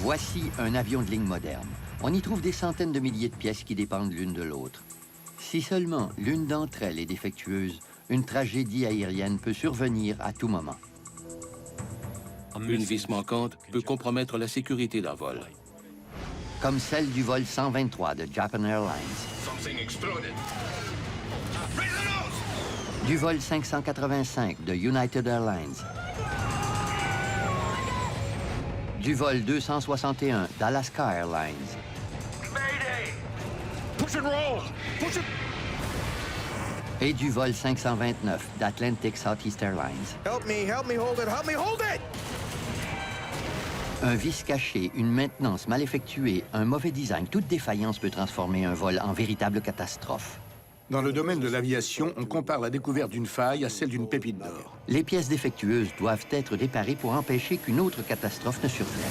Voici un avion de ligne moderne. On y trouve des centaines de milliers de pièces qui dépendent l'une de l'autre. Si seulement l'une d'entre elles est défectueuse, une tragédie aérienne peut survenir à tout moment. Une vis manquante peut compromettre la sécurité d'un vol. Comme celle du vol 123 de Japan Airlines. Du vol 585 de United Airlines. Du vol 261 d'Alaska Airlines. Push and roll! Push it! Et du vol 529 d'Atlantic Southeast Airlines. Help me hold it, help me hold it! Un vice caché, une maintenance mal effectuée, un mauvais design, toute défaillance peut transformer un vol en véritable catastrophe. Dans le domaine de l'aviation, on compare la découverte d'une faille à celle d'une pépite d'or. Les pièces défectueuses doivent être réparées pour empêcher qu'une autre catastrophe ne survienne.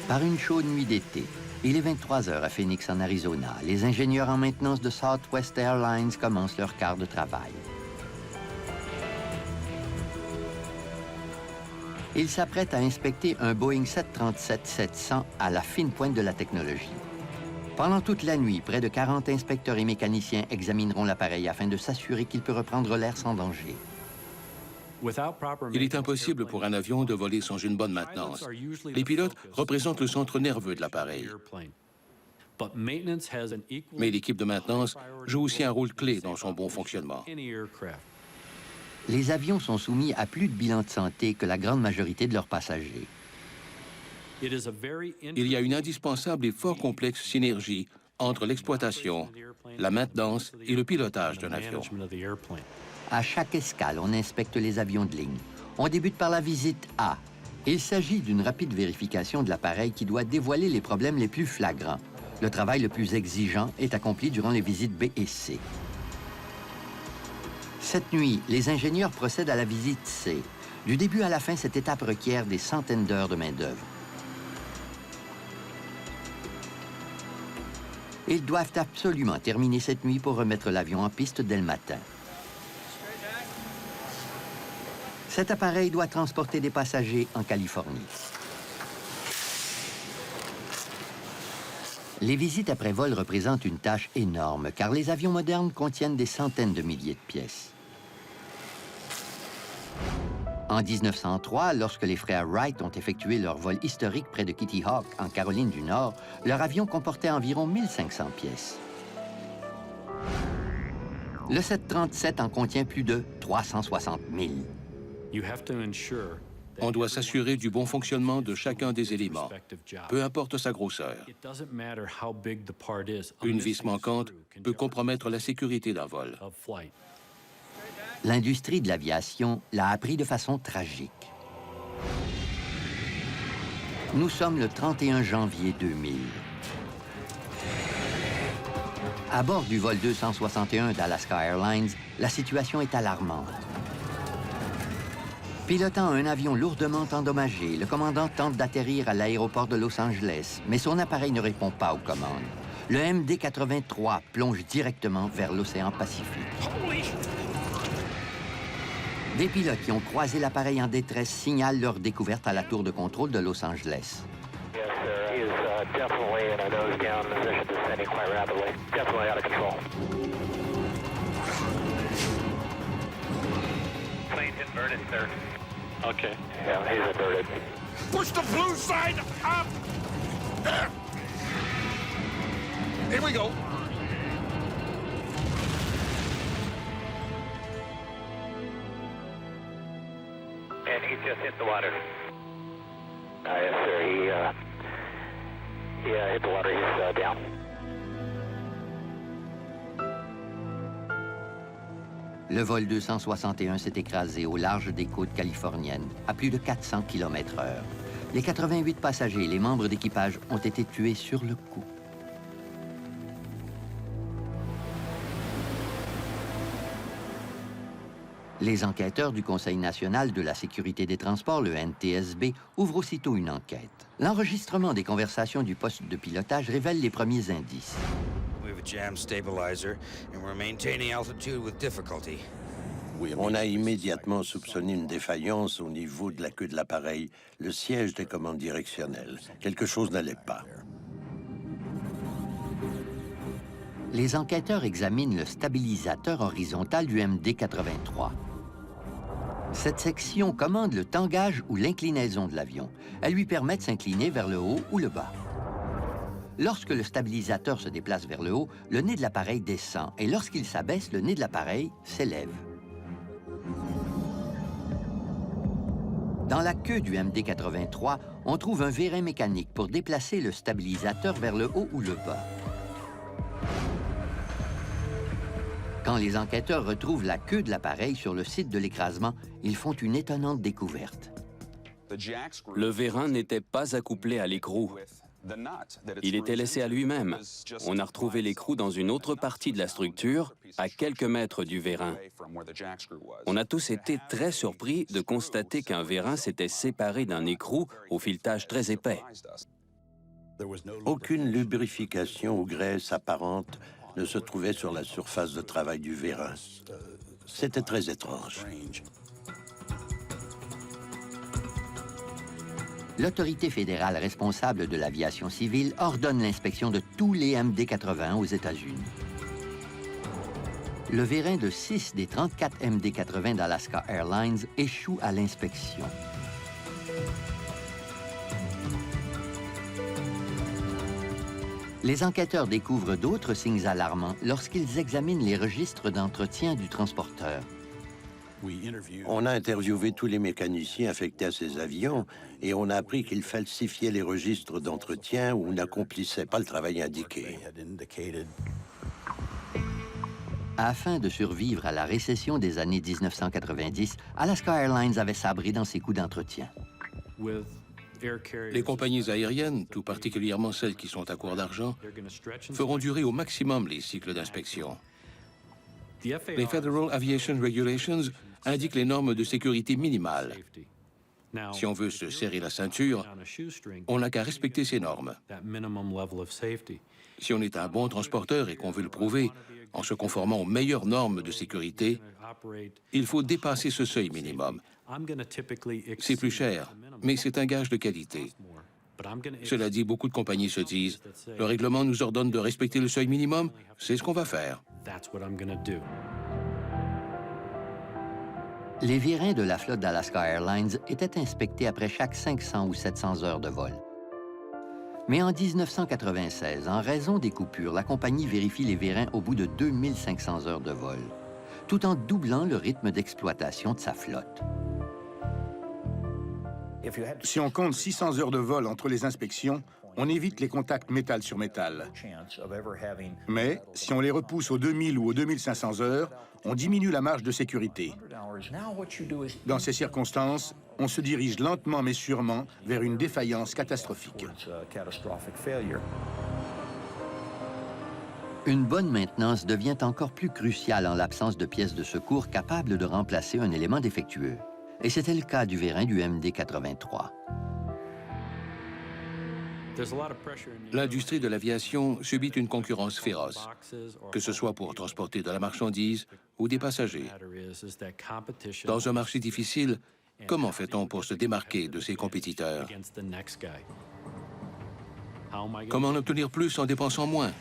Par une chaude nuit d'été, il est 23 heures à Phoenix, en Arizona. Les ingénieurs en maintenance de Southwest Airlines commencent leur quart de travail. Ils s'apprêtent à inspecter un Boeing 737-700 à la fine pointe de la technologie. Pendant toute la nuit, près de 40 inspecteurs et mécaniciens examineront l'appareil afin de s'assurer qu'il peut reprendre l'air sans danger. Il est impossible pour un avion de voler sans une bonne maintenance. Les pilotes représentent le centre nerveux de l'appareil. Mais l'équipe de maintenance joue aussi un rôle clé dans son bon fonctionnement. Les avions sont soumis à plus de bilan de santé que la grande majorité de leurs passagers. Il y a une indispensable et fort complexe synergie entre l'exploitation, la maintenance et le pilotage d'un avion. À chaque escale, on inspecte les avions de ligne. On débute par la visite A. Il s'agit d'une rapide vérification de l'appareil qui doit dévoiler les problèmes les plus flagrants. Le travail le plus exigeant est accompli durant les visites B et C. Cette nuit, les ingénieurs procèdent à la visite C. Du début à la fin, cette étape requiert des centaines d'heures de main-d'œuvre. Ils doivent absolument terminer cette nuit pour remettre l'avion en piste dès le matin. Cet appareil doit transporter des passagers en Californie. Les visites après vol représentent une tâche énorme, car les avions modernes contiennent des centaines de milliers de pièces. En 1903, lorsque les frères Wright ont effectué leur vol historique près de Kitty Hawk, en Caroline du Nord, leur avion comportait environ 1500 pièces. Le 737 en contient plus de 360 000. On doit s'assurer du bon fonctionnement de chacun des éléments, peu importe sa grosseur. Une vis manquante peut compromettre la sécurité d'un vol. L'industrie de l'aviation l'a appris de façon tragique. Nous sommes le 31 janvier 2000. À bord du vol 261 d'Alaska Airlines, la situation est alarmante. Pilotant un avion lourdement endommagé, le commandant tente d'atterrir à l'aéroport de Los Angeles, mais son appareil ne répond pas aux commandes. Le MD-83 plonge directement vers l'océan Pacifique. Des pilotes qui ont croisé l'appareil en détresse signalent leur découverte à la tour de contrôle de Los Angeles. Okay. Yeah, he's inverted. Push the blue side up! There! Here we go. And he just hit the water. Yes, sir. He hit the water. He's down. Le vol 261 s'est écrasé au large des côtes californiennes, à plus de 400 km/h. Les 88 passagers et les membres d'équipage ont été tués sur le coup. Les enquêteurs du Conseil national de la sécurité des transports, le NTSB, ouvrent aussitôt une enquête. L'enregistrement des conversations du poste de pilotage révèle les premiers indices. On a immédiatement soupçonné une défaillance au niveau de la queue de l'appareil, le siège des commandes directionnelles. Quelque chose n'allait pas. Les enquêteurs examinent le stabilisateur horizontal du MD-83. Cette section commande le tangage ou l'inclinaison de l'avion. Elle lui permet de s'incliner vers le haut ou le bas. Lorsque le stabilisateur se déplace vers le haut, le nez de l'appareil descend et lorsqu'il s'abaisse, le nez de l'appareil s'élève. Dans la queue du MD-83, on trouve un vérin mécanique pour déplacer le stabilisateur vers le haut ou le bas. Quand les enquêteurs retrouvent la queue de l'appareil sur le site de l'écrasement, ils font une étonnante découverte. Le vérin n'était pas accouplé à l'écrou. Il était laissé à lui-même. On a retrouvé l'écrou dans une autre partie de la structure, à quelques mètres du vérin. On a tous été très surpris de constater qu'un vérin s'était séparé d'un écrou au filetage très épais. Aucune lubrification ou graisse apparente ne se trouvait sur la surface de travail du vérin. C'était très étrange. L'autorité fédérale responsable de l'aviation civile ordonne l'inspection de tous les MD-80 aux États-Unis. Le vérin de 6 des 34 MD-80 d'Alaska Airlines échoue à l'inspection. Les enquêteurs découvrent d'autres signes alarmants lorsqu'ils examinent les registres d'entretien du transporteur. On a interviewé tous les mécaniciens affectés à ces avions et on a appris qu'ils falsifiaient les registres d'entretien ou n'accomplissaient pas le travail indiqué. Afin de survivre à la récession des années 1990, Alaska Airlines avait sabré dans ses coûts d'entretien. Les compagnies aériennes, tout particulièrement celles qui sont à court d'argent, feront durer au maximum les cycles d'inspection. Les Federal Aviation Regulations indiquent les normes de sécurité minimales. Si on veut se serrer la ceinture, on n'a qu'à respecter ces normes. Si on est un bon transporteur et qu'on veut le prouver en se conformant aux meilleures normes de sécurité, il faut dépasser ce seuil minimum. C'est plus cher, mais c'est un gage de qualité. Cela dit, beaucoup de compagnies se disent « Le règlement nous ordonne de respecter le seuil minimum, c'est ce qu'on va faire. » Les vérins de la flotte d'Alaska Airlines étaient inspectés après chaque 500 ou 700 heures de vol. Mais en 1996, en raison des coupures, la compagnie vérifie les vérins au bout de 2500 heures de vol, tout en doublant le rythme d'exploitation de sa flotte. Si on compte 600 heures de vol entre les inspections, on évite les contacts métal sur métal. Mais si on les repousse aux 2000 ou aux 2500 heures, on diminue la marge de sécurité. Dans ces circonstances, on se dirige lentement mais sûrement vers une défaillance catastrophique. Une bonne maintenance devient encore plus cruciale en l'absence de pièces de secours capables de remplacer un élément défectueux. Et c'était le cas du vérin du MD-83. L'industrie de l'aviation subit une concurrence féroce, que ce soit pour transporter de la marchandise ou des passagers. Dans un marché difficile, comment fait-on pour se démarquer de ses compétiteurs? Comment en obtenir plus en dépensant moins?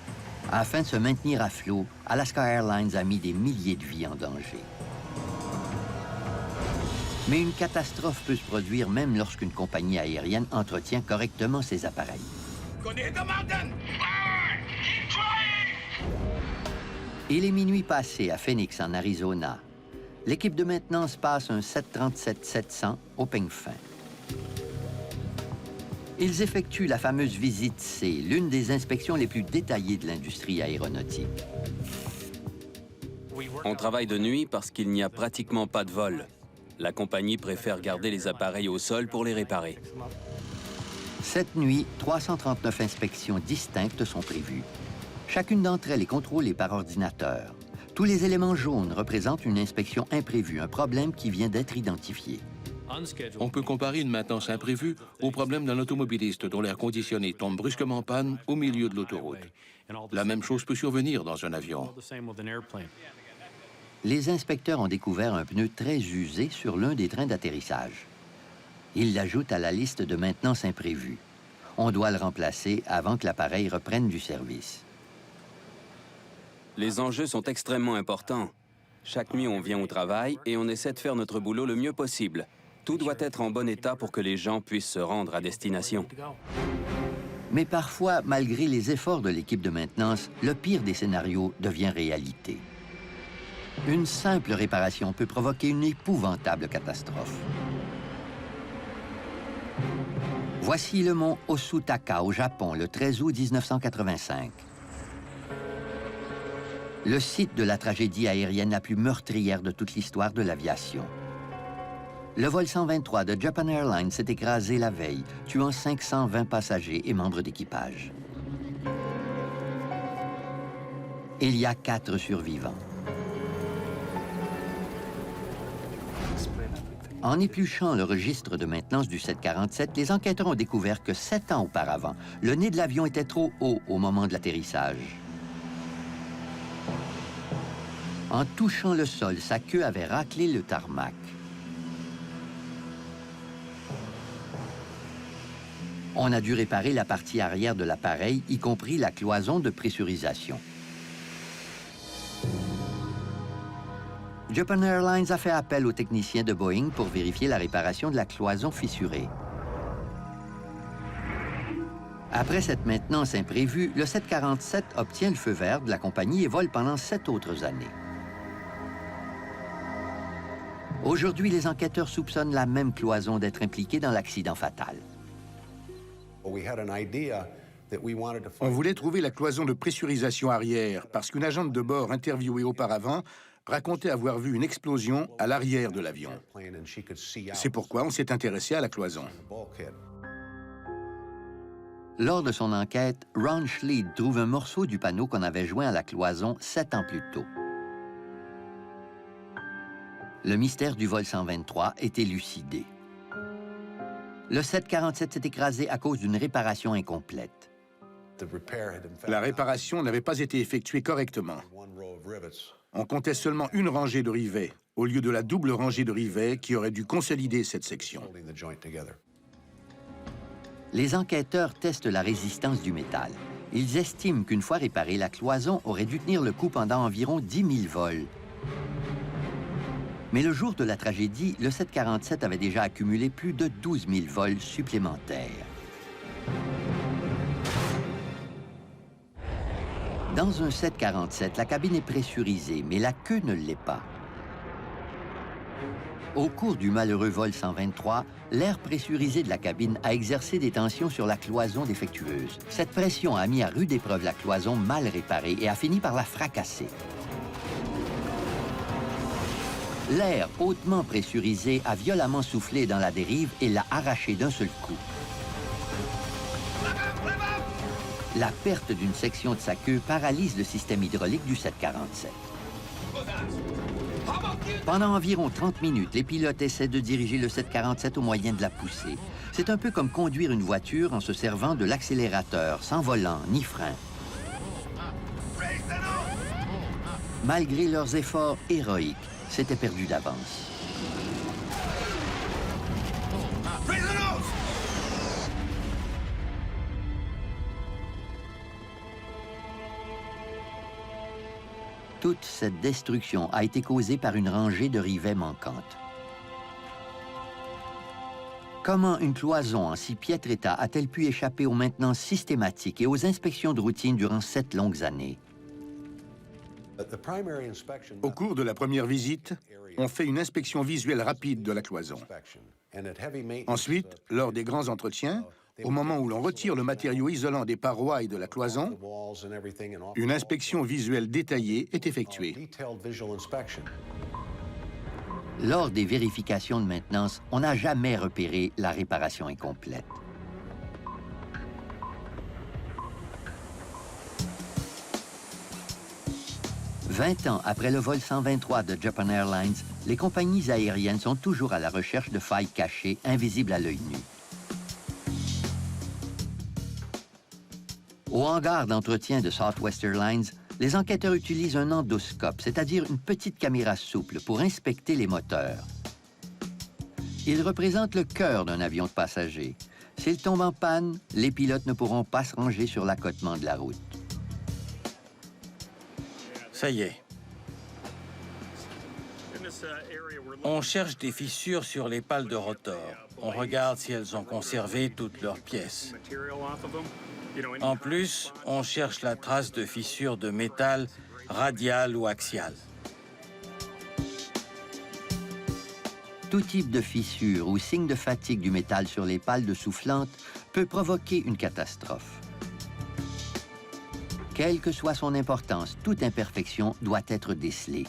Afin de se maintenir à flot, Alaska Airlines a mis des milliers de vies en danger. Mais une catastrophe peut se produire même lorsqu'une compagnie aérienne entretient correctement ses appareils. Il est minuit passé à Phoenix, en Arizona. L'équipe de maintenance passe un 737-700 au peigne fin. Ils effectuent la fameuse visite C, l'une des inspections les plus détaillées de l'industrie aéronautique. On travaille de nuit parce qu'il n'y a pratiquement pas de vol. La compagnie préfère garder les appareils au sol pour les réparer. Cette nuit, 339 inspections distinctes sont prévues. Chacune d'entre elles est contrôlée par ordinateur. Tous les éléments jaunes représentent une inspection imprévue, un problème qui vient d'être identifié. On peut comparer une maintenance imprévue au problème d'un automobiliste dont l'air conditionné tombe brusquement en panne au milieu de l'autoroute. La même chose peut survenir dans un avion. Les inspecteurs ont découvert un pneu très usé sur l'un des trains d'atterrissage. Ils l'ajoutent à la liste de maintenance imprévue. On doit le remplacer avant que l'appareil reprenne du service. Les enjeux sont extrêmement importants. Chaque nuit, on vient au travail et on essaie de faire notre boulot le mieux possible. Tout doit être en bon état pour que les gens puissent se rendre à destination. Mais parfois, malgré les efforts de l'équipe de maintenance, le pire des scénarios devient réalité. Une simple réparation peut provoquer une épouvantable catastrophe. Voici le mont Osutaka au Japon, le 13 août 1985. Le site de la tragédie aérienne la plus meurtrière de toute l'histoire de l'aviation. Le vol 123 de Japan Airlines s'est écrasé la veille, tuant 520 passagers et membres d'équipage. Il y a 4 survivants. En épluchant le registre de maintenance du 747, les enquêteurs ont découvert que 7 ans auparavant, le nez de l'avion était trop haut au moment de l'atterrissage. En touchant le sol, sa queue avait raclé le tarmac. On a dû réparer la partie arrière de l'appareil, y compris la cloison de pressurisation. Japan Airlines a fait appel aux techniciens de Boeing pour vérifier la réparation de la cloison fissurée. Après cette maintenance imprévue, le 747 obtient le feu vert de la compagnie et vole pendant 7 autres années. Aujourd'hui, les enquêteurs soupçonnent la même cloison d'être impliquée dans l'accident fatal. On voulait trouver la cloison de pressurisation arrière parce qu'une agente de bord interviewée auparavant racontait avoir vu une explosion à l'arrière de l'avion. C'est pourquoi on s'est intéressé à la cloison. Lors de son enquête, Ron Schleid trouve un morceau du panneau qu'on avait joint à la cloison 7 ans plus tôt. Le mystère du vol 123 est élucidé. Le 747 s'est écrasé à cause d'une réparation incomplète. La réparation n'avait pas été effectuée correctement. On comptait seulement une rangée de rivets, au lieu de la double rangée de rivets qui aurait dû consolider cette section. Les enquêteurs testent la résistance du métal. Ils estiment qu'une fois réparée, la cloison aurait dû tenir le coup pendant environ 10 000 vols. Mais le jour de la tragédie, le 747 avait déjà accumulé plus de 12 000 vols supplémentaires. Dans un 747, la cabine est pressurisée, mais la queue ne l'est pas. Au cours du malheureux vol 123, l'air pressurisé de la cabine a exercé des tensions sur la cloison défectueuse. Cette pression a mis à rude épreuve la cloison mal réparée et a fini par la fracasser. L'air hautement pressurisé a violemment soufflé dans la dérive et l'a arraché d'un seul coup. La perte d'une section de sa queue paralyse le système hydraulique du 747. Pendant environ 30 minutes, les pilotes essaient de diriger le 747 au moyen de la poussée. C'est un peu comme conduire une voiture en se servant de l'accélérateur, sans volant ni frein. Malgré leurs efforts héroïques, c'était perdu d'avance. Toute cette destruction a été causée par une rangée de rivets manquantes. Comment une cloison en si piètre état a-t-elle pu échapper aux maintenances systématiques et aux inspections de routine durant 7 longues années? Au cours de la première visite, on fait une inspection visuelle rapide de la cloison. Ensuite, lors des grands entretiens, au moment où l'on retire le matériau isolant des parois et de la cloison, une inspection visuelle détaillée est effectuée. Lors des vérifications de maintenance, on n'a jamais repéré la réparation incomplète. « 20 ans après le vol 123 de Japan Airlines, les compagnies aériennes sont toujours à la recherche de failles cachées, invisibles à l'œil nu. Au hangar d'entretien de Southwest Airlines, les enquêteurs utilisent un endoscope, c'est-à-dire une petite caméra souple, pour inspecter les moteurs. Il représente le cœur d'un avion de passagers. S'il tombe en panne, les pilotes ne pourront pas se ranger sur l'accotement de la route. Ça y est. On cherche des fissures sur les pales de rotor. On regarde si elles ont conservé toutes leurs pièces. En plus, on cherche la trace de fissures de métal radiales ou axiales. Tout type de fissure ou signe de fatigue du métal sur les pales de soufflante peut provoquer une catastrophe. Quelle que soit son importance, toute imperfection doit être décelée.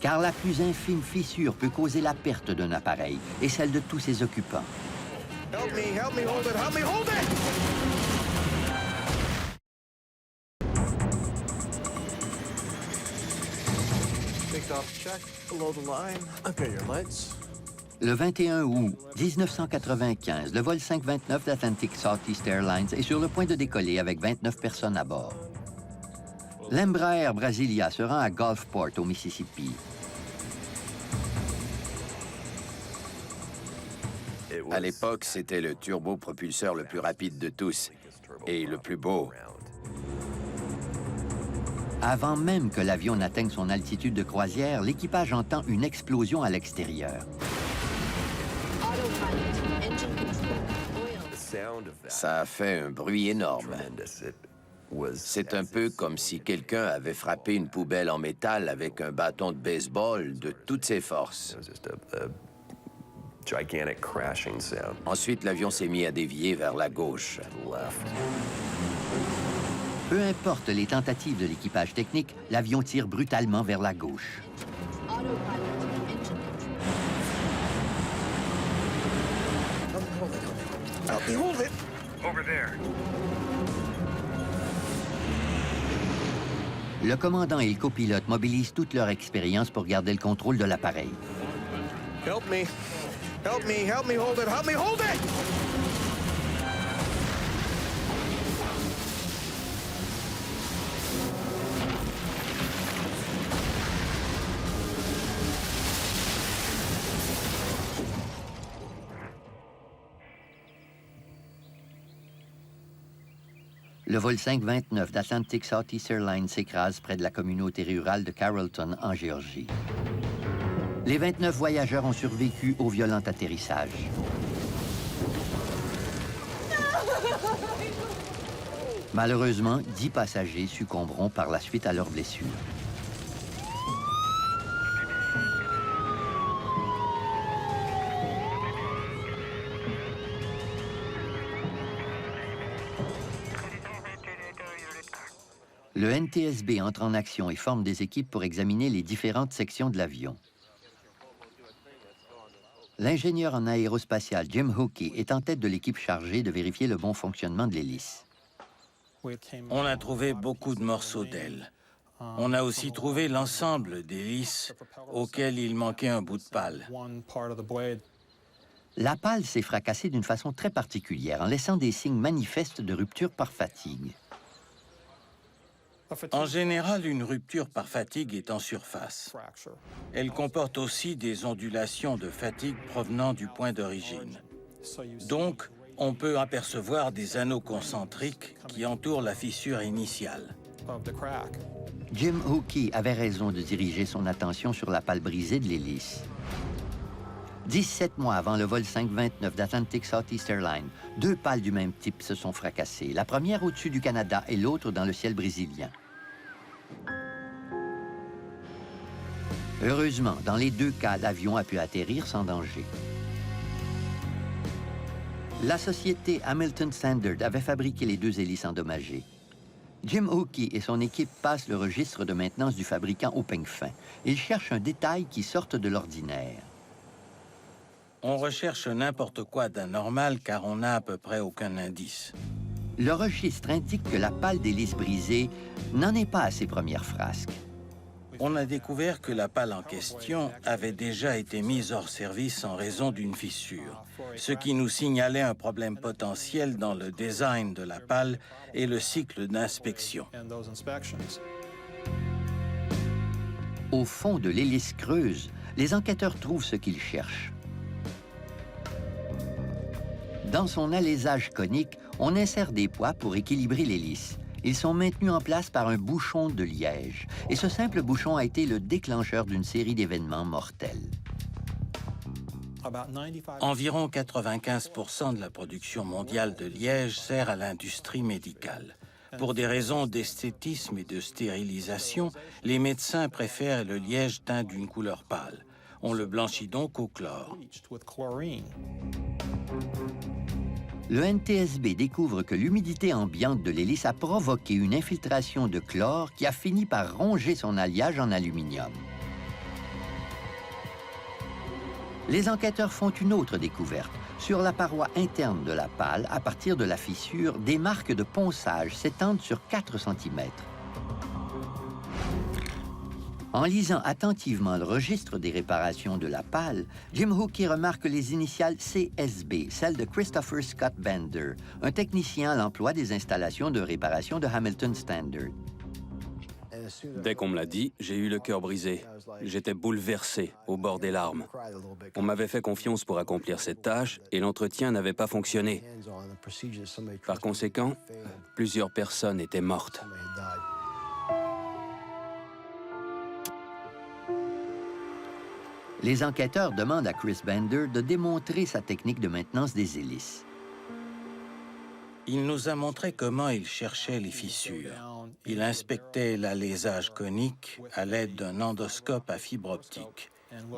Car la plus infime fissure peut causer la perte d'un appareil et celle de tous ses occupants. Help me hold it, help me hold it! Take-off check, below the line. Okay, your lights. Le 21 août 1995, le vol 529 d'Atlantic Southeast Airlines est sur le point de décoller avec 29 personnes à bord. L'Embraer Brasilia se rend à Gulfport, au Mississippi. À l'époque, c'était le turbopropulseur le plus rapide de tous et le plus beau. Avant même que l'avion n'atteigne son altitude de croisière, l'équipage entend une explosion à l'extérieur. Ça a fait un bruit énorme. C'est un peu comme si quelqu'un avait frappé une poubelle en métal avec un bâton de baseball de toutes ses forces. Ensuite, l'avion s'est mis à dévier vers la gauche. Peu importe les tentatives de l'équipage technique, l'avion tire brutalement vers la gauche. Help me hold it! Over there. Le commandant et le copilote mobilisent toute leur expérience pour garder le contrôle de l'appareil. Help me. Help me hold it, help me hold it! Le vol 529 d'Atlantic Southeast Airlines s'écrase près de la communauté rurale de Carrollton, en Géorgie. Les 29 voyageurs ont survécu au violent atterrissage. Malheureusement, 10 passagers succomberont par la suite à leurs blessures. Le NTSB entre en action et forme des équipes pour examiner les différentes sections de l'avion. L'ingénieur en aérospatial Jim Hookey est en tête de l'équipe chargée de vérifier le bon fonctionnement de l'hélice. On a trouvé beaucoup de morceaux d'ailes. On a aussi trouvé l'ensemble des hélices auxquelles il manquait un bout de pale. La pale s'est fracassée d'une façon très particulière, en laissant des signes manifestes de rupture par fatigue. En général, une rupture par fatigue est en surface. Elle comporte aussi des ondulations de fatigue provenant du point d'origine. Donc, on peut apercevoir des anneaux concentriques qui entourent la fissure initiale. Jim Hookey avait raison de diriger son attention sur la pale brisée de l'hélice. 17 mois avant le vol 529 d'Atlantic Southeast Airlines, 2 pales du même type se sont fracassées, la première au-dessus du Canada et l'autre dans le ciel brésilien. Heureusement, dans les 2 cas, l'avion a pu atterrir sans danger. La société Hamilton Standard avait fabriqué les 2 hélices endommagées. Jim Hookey et son équipe passent le registre de maintenance du fabricant au peigne fin. Ils cherchent un détail qui sorte de l'ordinaire. On recherche n'importe quoi d'anormal car on n'a à peu près aucun indice. Le registre indique que la pale d'hélice brisée n'en est pas à ses premières frasques. On a découvert que la pale en question avait déjà été mise hors service en raison d'une fissure, ce qui nous signalait un problème potentiel dans le design de la pale et le cycle d'inspection. Au fond de l'hélice creuse, les enquêteurs trouvent ce qu'ils cherchent. Dans son alésage conique, on insère des poids pour équilibrer l'hélice. Ils sont maintenus en place par un bouchon de liège. Et ce simple bouchon a été le déclencheur d'une série d'événements mortels. Environ 95% de la production mondiale de liège sert à l'industrie médicale. Pour des raisons d'esthétisme et de stérilisation, les médecins préfèrent le liège teint d'une couleur pâle. On le blanchit donc au chlore. Le NTSB découvre que l'humidité ambiante de l'hélice a provoqué une infiltration de chlore qui a fini par ronger son alliage en aluminium. Les enquêteurs font une autre découverte. Sur la paroi interne de la pale, à partir de la fissure, des marques de ponçage s'étendent sur 4 cm. En lisant attentivement le registre des réparations de la pale, Jim Hookey remarque les initiales CSB, celles de Christopher Scott Bender, un technicien à l'emploi des installations de réparation de Hamilton Standard. Dès qu'on me l'a dit, j'ai eu le cœur brisé. J'étais bouleversé, au bord des larmes. On m'avait fait confiance pour accomplir cette tâche et l'entretien n'avait pas fonctionné. Par conséquent, plusieurs personnes étaient mortes. Les enquêteurs demandent à Chris Bender de démontrer sa technique de maintenance des hélices. Il nous a montré comment il cherchait les fissures. Il inspectait l'alésage conique à l'aide d'un endoscope à fibre optique.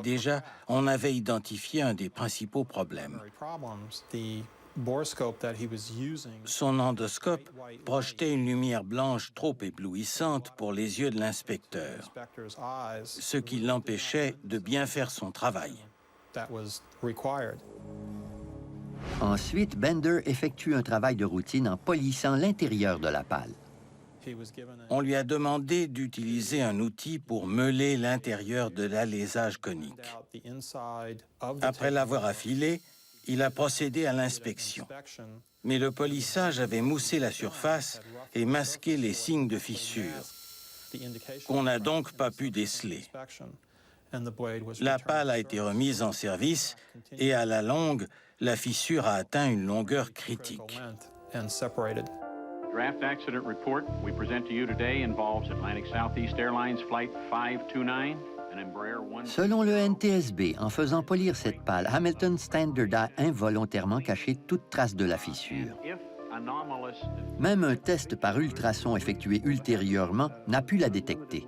Déjà, on avait identifié un des principaux problèmes. Son endoscope projetait une lumière blanche trop éblouissante pour les yeux de l'inspecteur, ce qui l'empêchait de bien faire son travail. Ensuite, Bender effectue un travail de routine en polissant l'intérieur de la pale. On lui a demandé d'utiliser un outil pour meuler l'intérieur de l'alésage conique. Après l'avoir affilé, il a procédé à l'inspection. Mais le polissage avait moussé la surface et masqué les signes de fissure, qu'on n'a donc pas pu déceler. La pale a été remise en service et à la longue, la fissure a atteint une longueur critique. Draft accident report we present to you today involves Atlantic Southeast Airlines Flight 529 and Embraer 1. Selon le NTSB, en faisant polir cette pale, Hamilton Standard a involontairement caché toute trace de la fissure. Même un test par ultrason effectué ultérieurement n'a pu la détecter.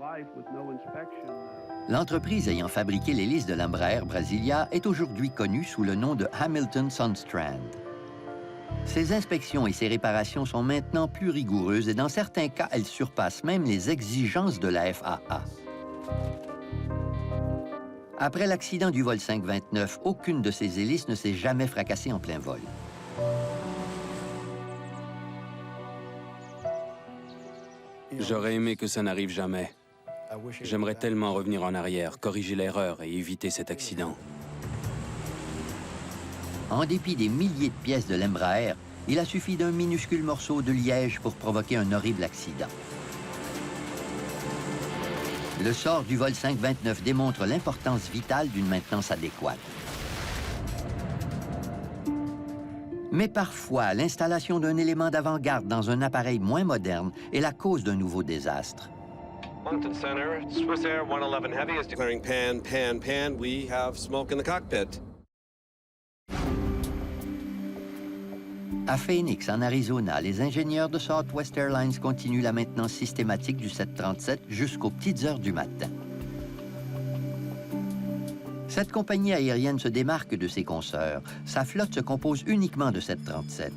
L'entreprise ayant fabriqué l'hélice de l'Embraer Brasilia est aujourd'hui connue sous le nom de Hamilton Sundstrand. Ces inspections et ces réparations sont maintenant plus rigoureuses et dans certains cas, elles surpassent même les exigences de la FAA. Après l'accident du vol 529, aucune de ces hélices ne s'est jamais fracassée en plein vol. J'aurais aimé que ça n'arrive jamais. J'aimerais tellement revenir en arrière, corriger l'erreur et éviter cet accident. En dépit des milliers de pièces de l'Embraer, il a suffi d'un minuscule morceau de liège pour provoquer un horrible accident. Le sort du vol 529 démontre l'importance vitale d'une maintenance adéquate. Mais parfois, l'installation d'un élément d'avant-garde dans un appareil moins moderne est la cause d'un nouveau désastre. Moncton Center, Swiss Air 111 Heavy is declaring pan. We have smoke in the cockpit. À Phoenix, en Arizona, les ingénieurs de Southwest Airlines continuent la maintenance systématique du 737 jusqu'aux petites heures du matin. Cette compagnie aérienne se démarque de ses consoeurs. Sa flotte se compose uniquement de 737.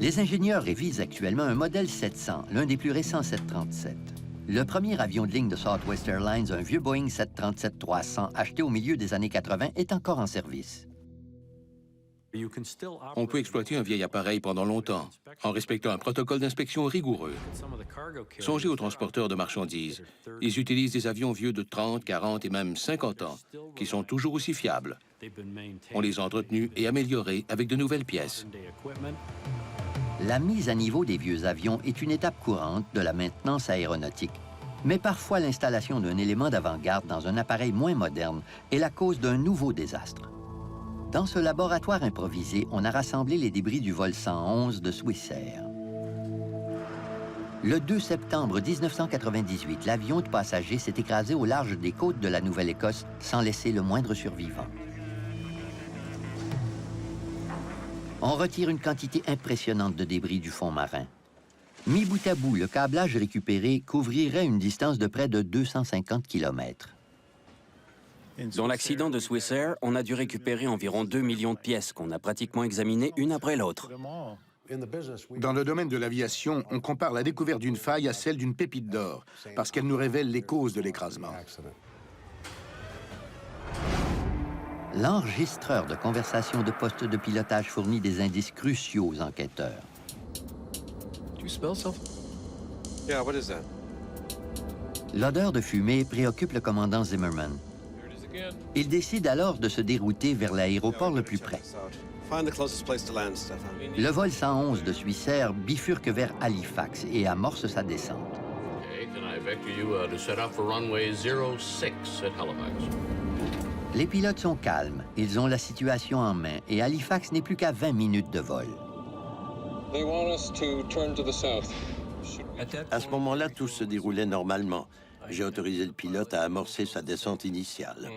Les ingénieurs révisent actuellement un modèle 700, l'un des plus récents 737. Le premier avion de ligne de Southwest Airlines, un vieux Boeing 737-300 acheté au milieu des années 80, est encore en service. On peut exploiter un vieil appareil pendant longtemps, en respectant un protocole d'inspection rigoureux. Songez aux transporteurs de marchandises. Ils utilisent des avions vieux de 30, 40 et même 50 ans, qui sont toujours aussi fiables. On les a entretenus et améliorés avec de nouvelles pièces. La mise à niveau des vieux avions est une étape courante de la maintenance aéronautique. Mais parfois, l'installation d'un élément d'avant-garde dans un appareil moins moderne est la cause d'un nouveau désastre. Dans ce laboratoire improvisé, on a rassemblé les débris du vol 111 de Swissair. Le 2 septembre 1998, l'avion de passagers s'est écrasé au large des côtes de la Nouvelle-Écosse sans laisser le moindre survivant. On retire une quantité impressionnante de débris du fond marin. Mis bout à bout, le câblage récupéré couvrirait une distance de près de 250 km. Dans l'accident de Swissair, on a dû récupérer environ 2 millions de pièces qu'on a pratiquement examinées une après l'autre. Dans le domaine de l'aviation, on compare la découverte d'une faille à celle d'une pépite d'or, parce qu'elle nous révèle les causes de l'écrasement. L'enregistreur de conversation de poste de pilotage fournit des indices cruciaux aux enquêteurs. Yeah, what is that? L'odeur de fumée préoccupe le commandant Zimmerman. Il décide alors de se dérouter vers l'aéroport le plus près. Find the closest place to land, Stefan. Le vol 111 de Swissair bifurque vers Halifax et amorce sa descente. Les pilotes sont calmes, ils ont la situation en main et Halifax n'est plus qu'à 20 minutes de vol. À ce moment-là, tout se déroulait normalement. J'ai autorisé le pilote à amorcer sa descente initiale.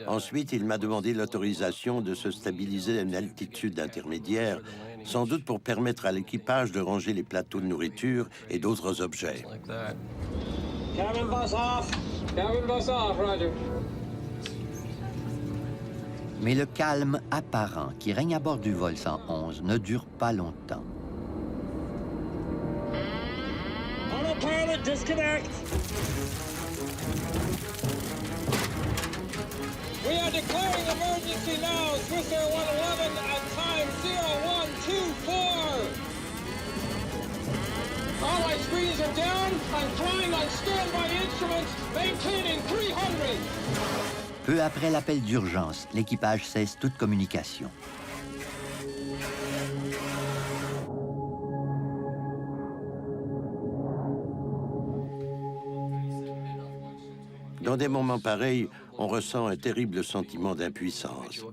Ensuite, il m'a demandé l'autorisation de se stabiliser à une altitude intermédiaire, sans doute pour permettre à l'équipage de ranger les plateaux de nourriture et d'autres objets. Cabin bus off. Cabin bus off, Roger. Mais le calme apparent qui règne à bord du vol 111 ne dure pas longtemps. Autopilot, disconnect. We are declaring emergency now. Swissair 111 at time 0124. All my screens are down. I'm flying on standby instruments, maintaining 300. Peu après l'appel d'urgence, l'équipage cesse toute communication. Dans des moments pareils, on ressent un terrible sentiment d'impuissance.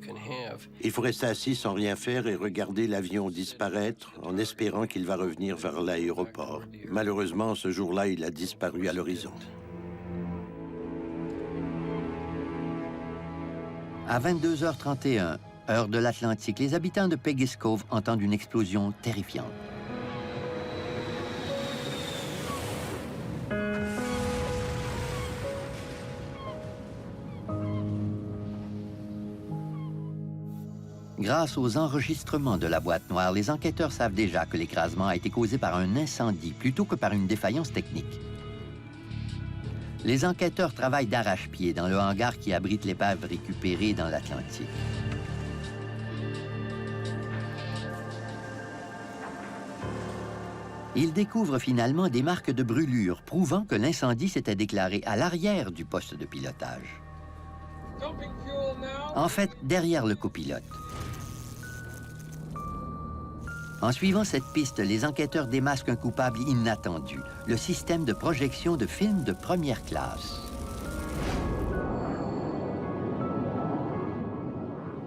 Il faut rester assis sans rien faire et regarder l'avion disparaître en espérant qu'il va revenir vers l'aéroport. Malheureusement, ce jour-là, il a disparu à l'horizon. À 22h31, heure de l'Atlantique, les habitants de Peggy's Cove entendent une explosion terrifiante. Grâce aux enregistrements de la boîte noire, les enquêteurs savent déjà que l'écrasement a été causé par un incendie plutôt que par une défaillance technique. Les enquêteurs travaillent d'arrache-pied dans le hangar qui abrite l'épave récupérée dans l'Atlantique. Ils découvrent finalement des marques de brûlure prouvant que l'incendie s'était déclaré à l'arrière du poste de pilotage. En fait, derrière le copilote. En suivant cette piste, les enquêteurs démasquent un coupable inattendu, le système de projection de films de première classe.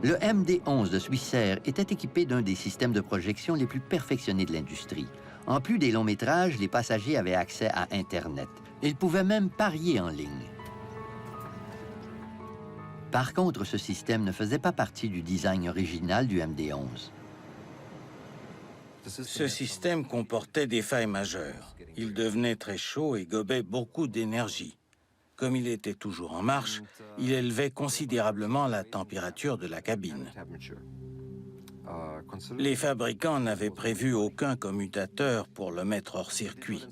Le MD-11 de Swissair était équipé d'un des systèmes de projection les plus perfectionnés de l'industrie. En plus des longs métrages, les passagers avaient accès à Internet. Ils pouvaient même parier en ligne. Par contre, ce système ne faisait pas partie du design original du MD-11. Ce système comportait des failles majeures. Il devenait très chaud et gobait beaucoup d'énergie. Comme il était toujours en marche, il élevait considérablement la température de la cabine. Les fabricants n'avaient prévu aucun commutateur pour le mettre hors circuit.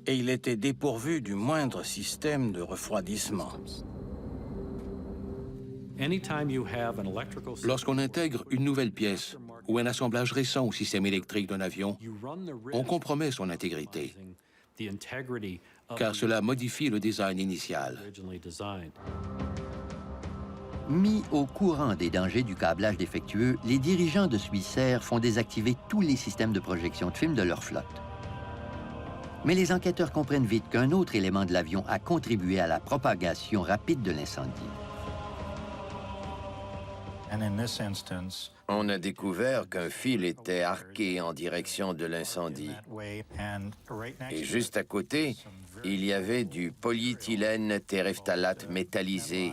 Et il était dépourvu du moindre système de refroidissement. Lorsqu'on intègre une nouvelle pièce ou un assemblage récent au système électrique d'un avion, on compromet son intégrité, car cela modifie le design initial. Mis au courant des dangers du câblage défectueux, les dirigeants de Swissair font désactiver tous les systèmes de projection de film de leur flotte. Mais les enquêteurs comprennent vite qu'un autre élément de l'avion a contribué à la propagation rapide de l'incendie. On a découvert qu'un fil était arqué en direction de l'incendie. Et juste à côté, il y avait du polyéthylène terephthalate métallisé,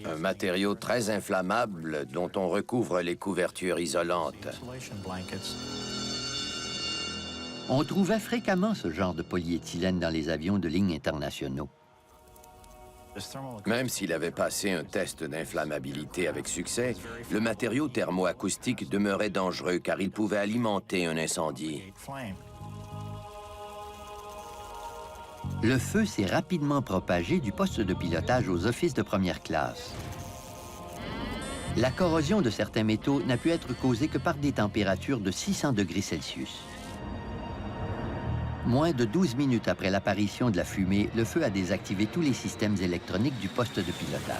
un matériau très inflammable dont on recouvre les couvertures isolantes. On trouvait fréquemment ce genre de polyéthylène dans les avions de ligne internationaux. Même s'il avait passé un test d'inflammabilité avec succès, le matériau thermoacoustique demeurait dangereux car il pouvait alimenter un incendie. Le feu s'est rapidement propagé du poste de pilotage aux offices de première classe. La corrosion de certains métaux n'a pu être causée que par des températures de 600 degrés Celsius. Moins de 12 minutes après l'apparition de la fumée, le feu a désactivé tous les systèmes électroniques du poste de pilotage.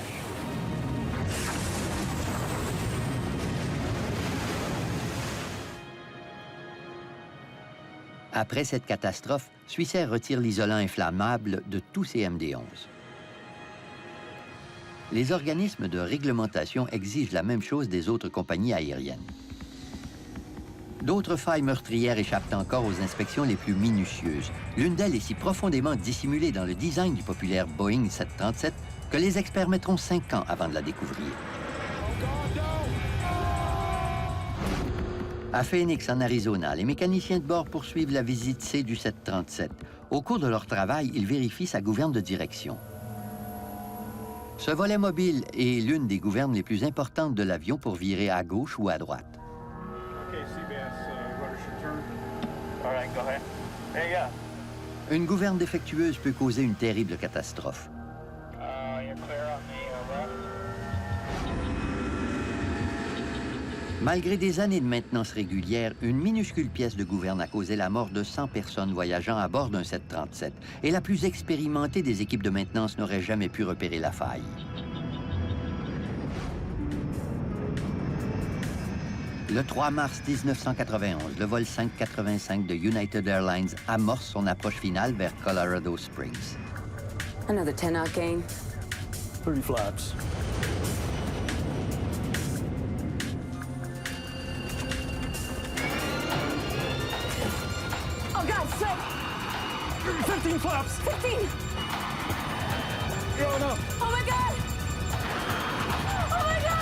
Après cette catastrophe, Swissair retire l'isolant inflammable de tous ses MD-11. Les organismes de réglementation exigent la même chose des autres compagnies aériennes. D'autres failles meurtrières échappent encore aux inspections les plus minutieuses. L'une d'elles est si profondément dissimulée dans le design du populaire Boeing 737 que les experts mettront 5 ans avant de la découvrir. À Phoenix, en Arizona, les mécaniciens de bord poursuivent la visite C du 737. Au cours de leur travail, ils vérifient sa gouverne de direction. Ce volet mobile est l'une des gouvernes les plus importantes de l'avion pour virer à gauche ou à droite. Une gouverne défectueuse peut causer une terrible catastrophe. Malgré des années de maintenance régulière, une minuscule pièce de gouverne a causé la mort de 100 personnes voyageant à bord d'un 737. Et la plus expérimentée des équipes de maintenance n'aurait jamais pu repérer la faille. Le 3 mars 1991, le vol 585 de United Airlines amorce son approche finale vers Colorado Springs. Another 10-out gain. 30 flaps. Oh, God, so... 15 flaps! 15! Going up! Oh, my God! Oh, my God!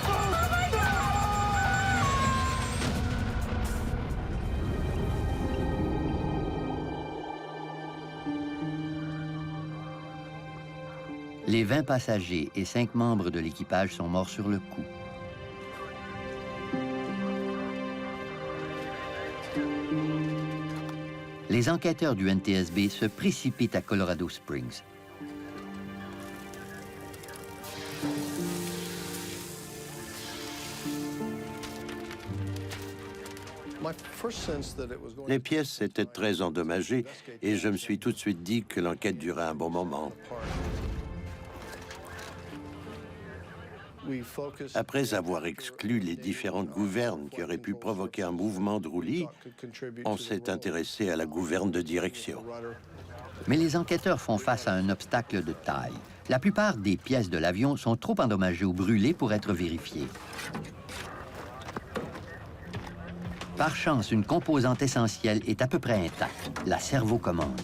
Oh, my God! Les 20 passagers et 5 membres de l'équipage sont morts sur le coup. Les enquêteurs du NTSB se précipitent à Colorado Springs. Les pièces étaient très endommagées et je me suis tout de suite dit que l'enquête durait un bon moment. Après avoir exclu les différentes gouvernes qui auraient pu provoquer un mouvement de roulis, on s'est intéressé à la gouverne de direction. Mais les enquêteurs font face à un obstacle de taille. La plupart des pièces de l'avion sont trop endommagées ou brûlées pour être vérifiées. Par chance, une composante essentielle est à peu près intacte, la servocommande.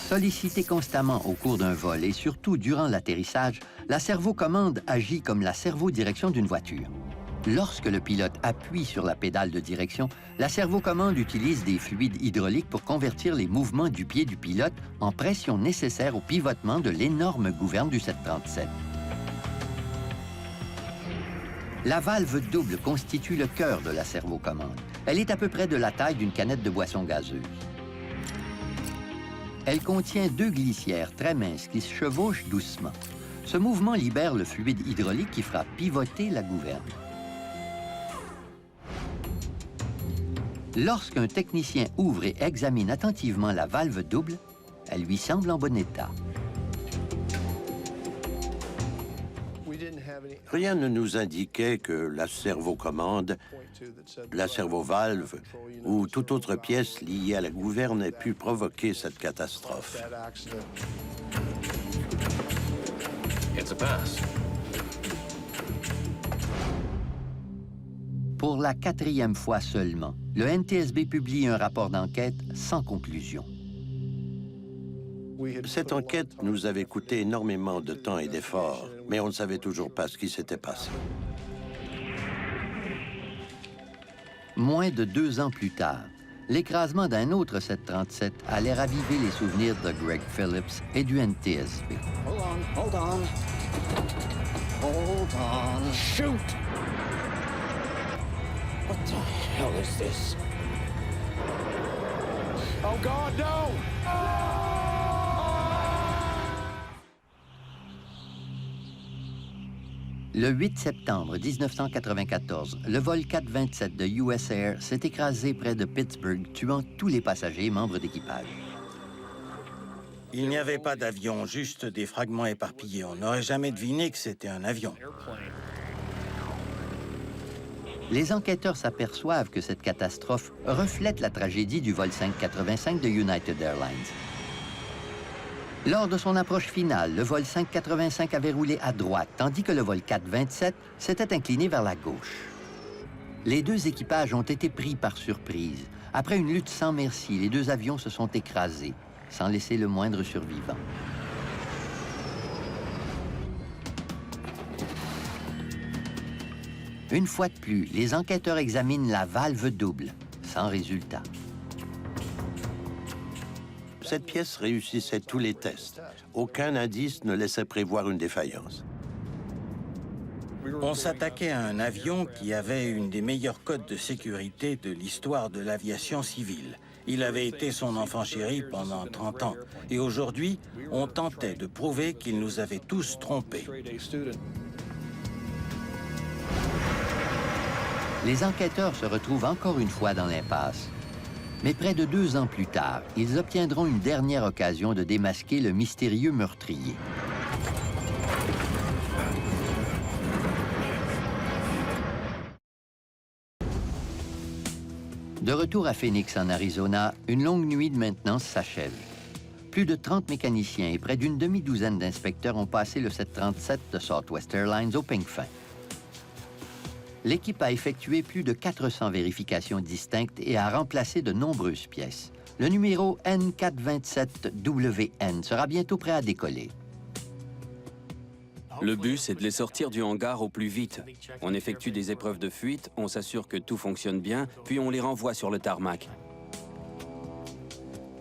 Sollicitée constamment au cours d'un vol et surtout durant l'atterrissage, la servocommande agit comme la servodirection d'une voiture. Lorsque le pilote appuie sur la pédale de direction, la servocommande utilise des fluides hydrauliques pour convertir les mouvements du pied du pilote en pression nécessaire au pivotement de l'énorme gouverne du 737. La valve double constitue le cœur de la servocommande. Elle est à peu près de la taille d'une canette de boisson gazeuse. Elle contient 2 glissières très minces qui se chevauchent doucement. Ce mouvement libère le fluide hydraulique qui fera pivoter la gouverne. Lorsqu'un technicien ouvre et examine attentivement la valve double, elle lui semble en bon état. Rien ne nous indiquait que la servocommande, la servovalve ou toute autre pièce liée à la gouverne ait pu provoquer cette catastrophe. Pour la 4e fois seulement, le NTSB publie un rapport d'enquête sans conclusion. Cette enquête nous avait coûté énormément de temps et d'efforts, mais on ne savait toujours pas ce qui s'était passé. Moins de 2 ans plus tard, l'écrasement d'un autre 737 allait raviver les souvenirs de Greg Phillips et du NTSB. Hold on, hold on. Hold on. Shoot! What the hell is this? Oh God, no! Le 8 septembre 1994, le vol 427 de US Air s'est écrasé près de Pittsburgh, tuant tous les passagers et membres d'équipage. Il n'y avait pas d'avion, juste des fragments éparpillés. On n'aurait jamais deviné que c'était un avion. Les enquêteurs s'aperçoivent que cette catastrophe reflète la tragédie du vol 585 de United Airlines. Lors de son approche finale, le vol 585 avait roulé à droite, tandis que le vol 427 s'était incliné vers la gauche. Les 2 équipages ont été pris par surprise. Après une lutte sans merci, les 2 avions se sont écrasés, sans laisser le moindre survivant. Une fois de plus, les enquêteurs examinent la valve double, sans résultat. Cette pièce réussissait tous les tests. Aucun indice ne laissait prévoir une défaillance. On s'attaquait à un avion qui avait une des meilleurs codes de sécurité de l'histoire de l'aviation civile. Il avait été son enfant chéri pendant 30 ans. Et aujourd'hui, on tentait de prouver qu'il nous avait tous trompés. Les enquêteurs se retrouvent encore une fois dans l'impasse. Mais près de 2 ans plus tard, ils obtiendront une dernière occasion de démasquer le mystérieux meurtrier. De retour à Phoenix, en Arizona, une longue nuit de maintenance s'achève. Plus de 30 mécaniciens et près d'une demi-douzaine d'inspecteurs ont passé le 737 de Southwest Airlines au peigne fin. L'équipe a effectué plus de 400 vérifications distinctes et a remplacé de nombreuses pièces. Le numéro N427WN sera bientôt prêt à décoller. Le but, c'est de les sortir du hangar au plus vite. On effectue des épreuves de fuite, on s'assure que tout fonctionne bien, puis on les renvoie sur le tarmac.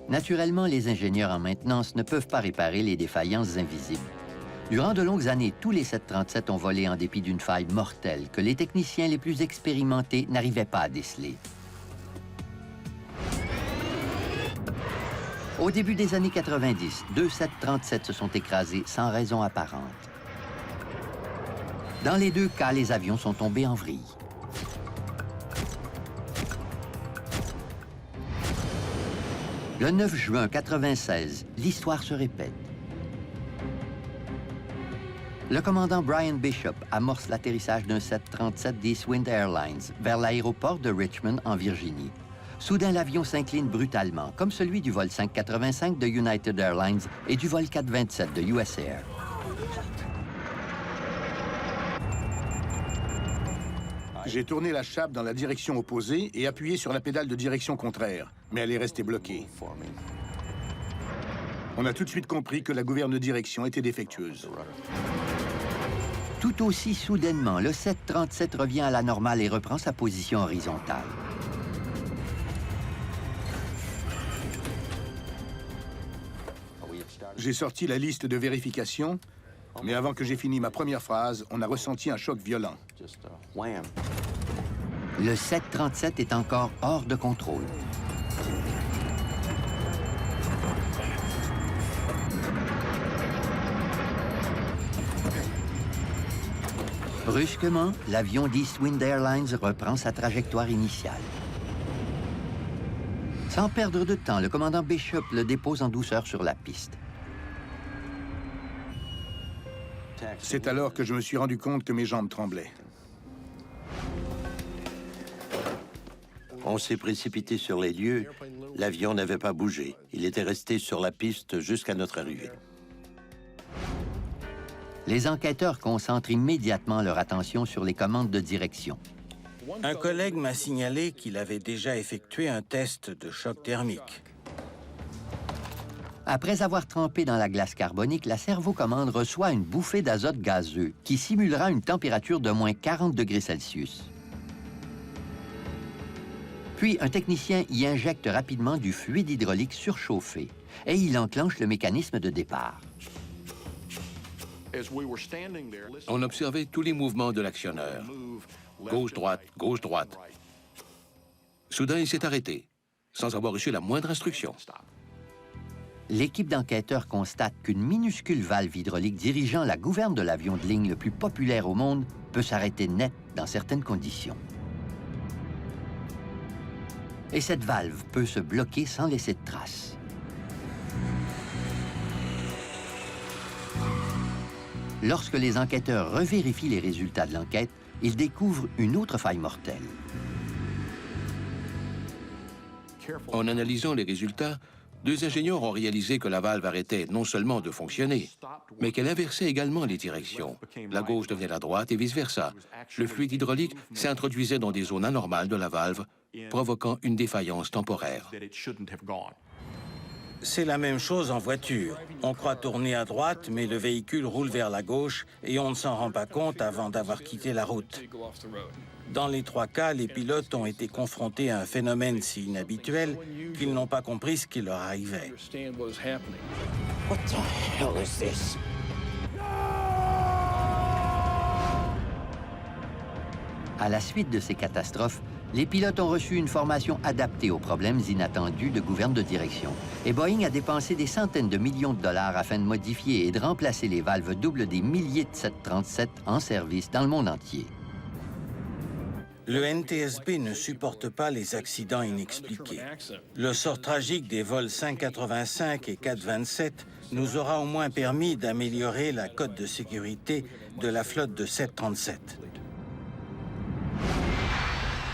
Naturellement, les ingénieurs en maintenance ne peuvent pas réparer les défaillances invisibles. Durant de longues années, tous les 737 ont volé en dépit d'une faille mortelle que les techniciens les plus expérimentés n'arrivaient pas à déceler. Au début des années 90, 2 737 se sont écrasés sans raison apparente. Dans les 2 cas, les avions sont tombés en vrille. Le 9 juin 1996, l'histoire se répète. Le commandant Brian Bishop amorce l'atterrissage d'un 737 d'Eastwind Airlines vers l'aéroport de Richmond, en Virginie. Soudain, l'avion s'incline brutalement, comme celui du vol 585 de United Airlines et du vol 427 de US Air. J'ai tourné la chape dans la direction opposée et appuyé sur la pédale de direction contraire, mais elle est restée bloquée. On a tout de suite compris que la gouverne de direction était défectueuse. Tout aussi soudainement, le 737 revient à la normale et reprend sa position horizontale. J'ai sorti la liste de vérification, mais avant que j'ai fini ma première phrase, on a ressenti un choc violent. Le 737 est encore hors de contrôle. Brusquement, l'avion d'Eastwind Airlines reprend sa trajectoire initiale. Sans perdre de temps, le commandant Bishop le dépose en douceur sur la piste. C'est alors que je me suis rendu compte que mes jambes tremblaient. On s'est précipité sur les lieux. L'avion n'avait pas bougé. Il était resté sur la piste jusqu'à notre arrivée. Les enquêteurs concentrent immédiatement leur attention sur les commandes de direction. Un collègue m'a signalé qu'il avait déjà effectué un test de choc thermique. Après avoir trempé dans la glace carbonique, la servocommande reçoit une bouffée d'azote gazeux qui simulera une température de moins 40 degrés Celsius. Puis, un technicien y injecte rapidement du fluide hydraulique surchauffé et il enclenche le mécanisme de départ. On observait tous les mouvements de l'actionneur. Gauche-droite, gauche-droite. Soudain, il s'est arrêté, sans avoir reçu la moindre instruction. L'équipe d'enquêteurs constate qu'une minuscule valve hydraulique dirigeant la gouverne de l'avion de ligne le plus populaire au monde peut s'arrêter net dans certaines conditions. Et cette valve peut se bloquer sans laisser de traces. Lorsque les enquêteurs revérifient les résultats de l'enquête, ils découvrent une autre faille mortelle. En analysant les résultats, 2 ingénieurs ont réalisé que la valve arrêtait non seulement de fonctionner, mais qu'elle inversait également les directions. La gauche devenait la droite et vice-versa. Le fluide hydraulique s'introduisait dans des zones anormales de la valve, provoquant une défaillance temporaire. C'est la même chose en voiture. On croit tourner à droite, mais le véhicule roule vers la gauche et on ne s'en rend pas compte avant d'avoir quitté la route. Dans les 3 cas, les pilotes ont été confrontés à un phénomène si inhabituel qu'ils n'ont pas compris ce qui leur arrivait. What the hell is this? À la suite de ces catastrophes, les pilotes ont reçu une formation adaptée aux problèmes inattendus de gouverne de direction. Et Boeing a dépensé des centaines de millions de dollars afin de modifier et de remplacer les valves doubles des milliers de 737 en service dans le monde entier. Le NTSB ne supporte pas les accidents inexpliqués. Le sort tragique des vols 585 et 427 nous aura au moins permis d'améliorer la cote de sécurité de la flotte de 737.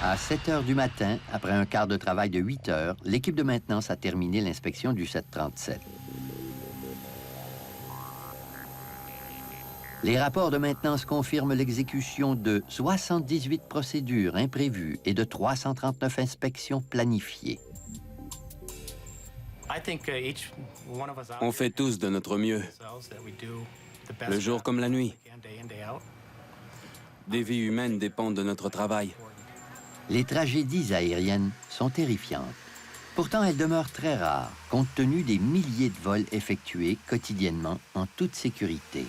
À 7 heures du matin, après un quart de travail de 8 heures, l'équipe de maintenance a terminé l'inspection du 737. Les rapports de maintenance confirment l'exécution de 78 procédures imprévues et de 339 inspections planifiées. On fait tous de notre mieux, le jour comme la nuit. Des vies humaines dépendent de notre travail. Les tragédies aériennes sont terrifiantes. Pourtant, elles demeurent très rares, compte tenu des milliers de vols effectués quotidiennement en toute sécurité.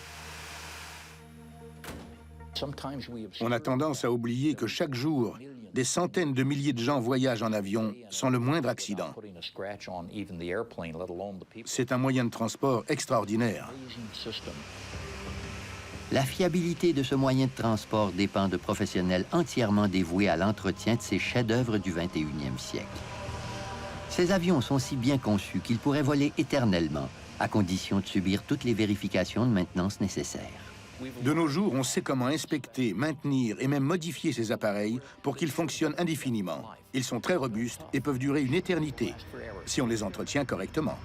On a tendance à oublier que chaque jour, des centaines de milliers de gens voyagent en avion sans le moindre accident. C'est un moyen de transport extraordinaire. La fiabilité de ce moyen de transport dépend de professionnels entièrement dévoués à l'entretien de ces chefs-d'œuvre du 21e siècle. Ces avions sont si bien conçus qu'ils pourraient voler éternellement, à condition de subir toutes les vérifications de maintenance nécessaires. De nos jours, on sait comment inspecter, maintenir et même modifier ces appareils pour qu'ils fonctionnent indéfiniment. Ils sont très robustes et peuvent durer une éternité, si on les entretient correctement.